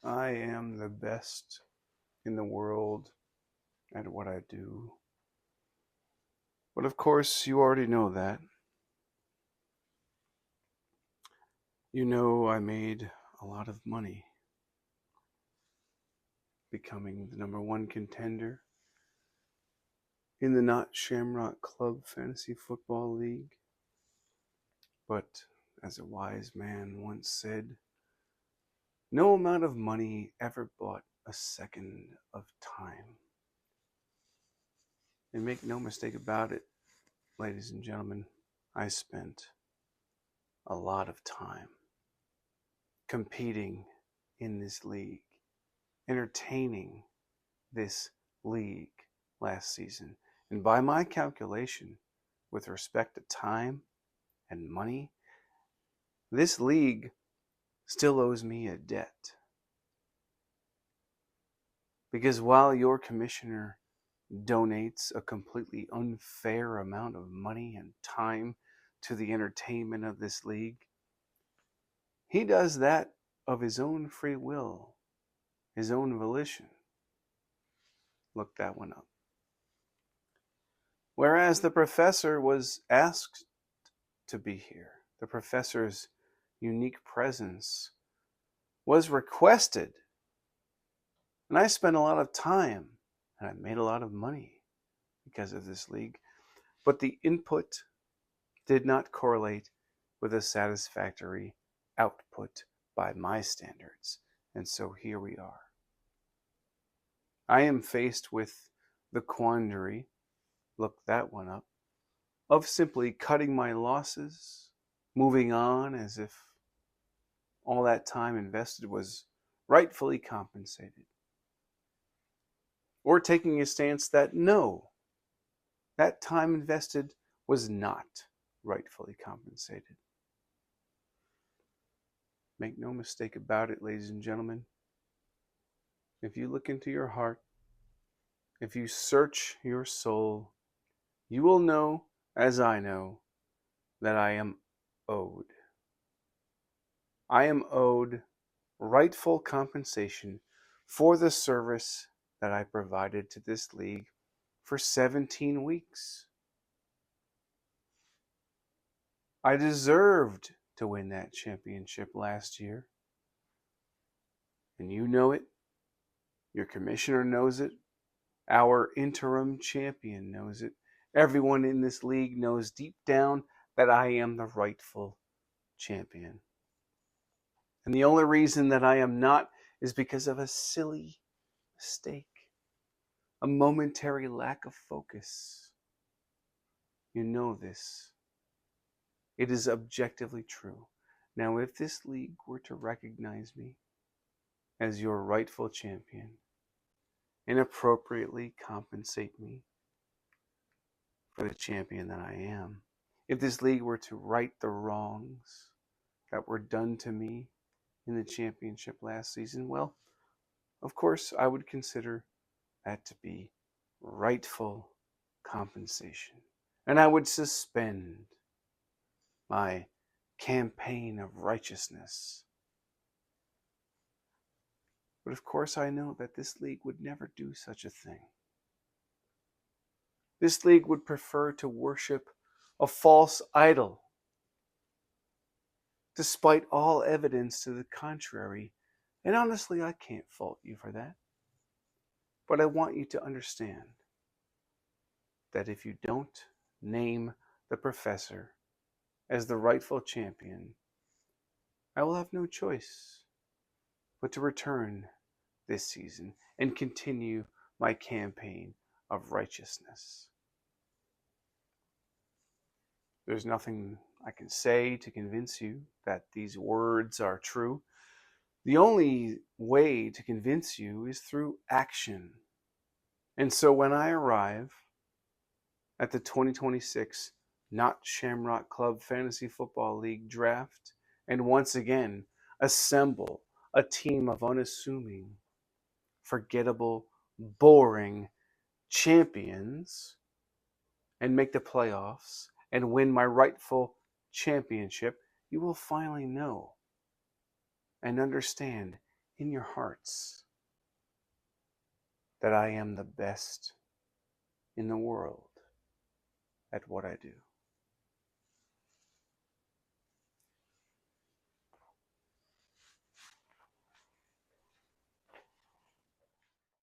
I am the best in the world at what I do. But of course, you already know that. You know I made a lot of money becoming the number one contender in the Not Shamrock Club Fantasy Football League. But as a wise man once said, no amount of money ever bought a second of time. And make no mistake about it, ladies and gentlemen, I spent a lot of time competing in this league, entertaining this league last season. And by my calculation, with respect to time and money, this league still owes me a debt. Because while your commissioner donates a completely unfair amount of money and time to the entertainment of this league, he does that of his own free will, his own volition. Look that one up. Whereas the professor was asked to be here, the professor's unique presence was requested. And I spent a lot of time and I made a lot of money because of this league. But the input did not correlate with a satisfactory output by my standards. And so here we are. I am faced with the quandary, look that one up, of simply cutting my losses, moving on as if all that time invested was rightfully compensated. Or taking a stance that no, that time invested was not rightfully compensated. Make no mistake about it, ladies and gentlemen. If you look into your heart, if you search your soul, you will know, as I know, that I am owed. I am owed rightful compensation for the service that I provided to this league for 17 weeks. I deserved to win that championship last year. And you know it. Your commissioner knows it. Our interim champion knows it. Everyone in this league knows deep down that I am the rightful champion. And the only reason that I am not is because of a silly mistake, a momentary lack of focus. You know this. It is objectively true. Now, if this league were to recognize me as your rightful champion and appropriately compensate me for the champion that I am, if this league were to right the wrongs that were done to me in the championship last season, well, of course, I would consider that to be rightful compensation. And I would suspend my campaign of righteousness. But of course, I know that this league would never do such a thing. This league would prefer to worship a false idol, despite all evidence to the contrary. And honestly, I can't fault you for that. But I want you to understand that if you don't name the professor as the rightful champion, I will have no choice but to return this season and continue my campaign of righteousness. There's nothing I can say to convince you that these words are true. The only way to convince you is through action. And so when I arrive at the 2026 Not Shamrock Club Fantasy Football League draft and once again assemble a team of unassuming, forgettable, boring champions and make the playoffs and win my rightful championship, you will finally know and understand in your hearts that I am the best in the world at what I do.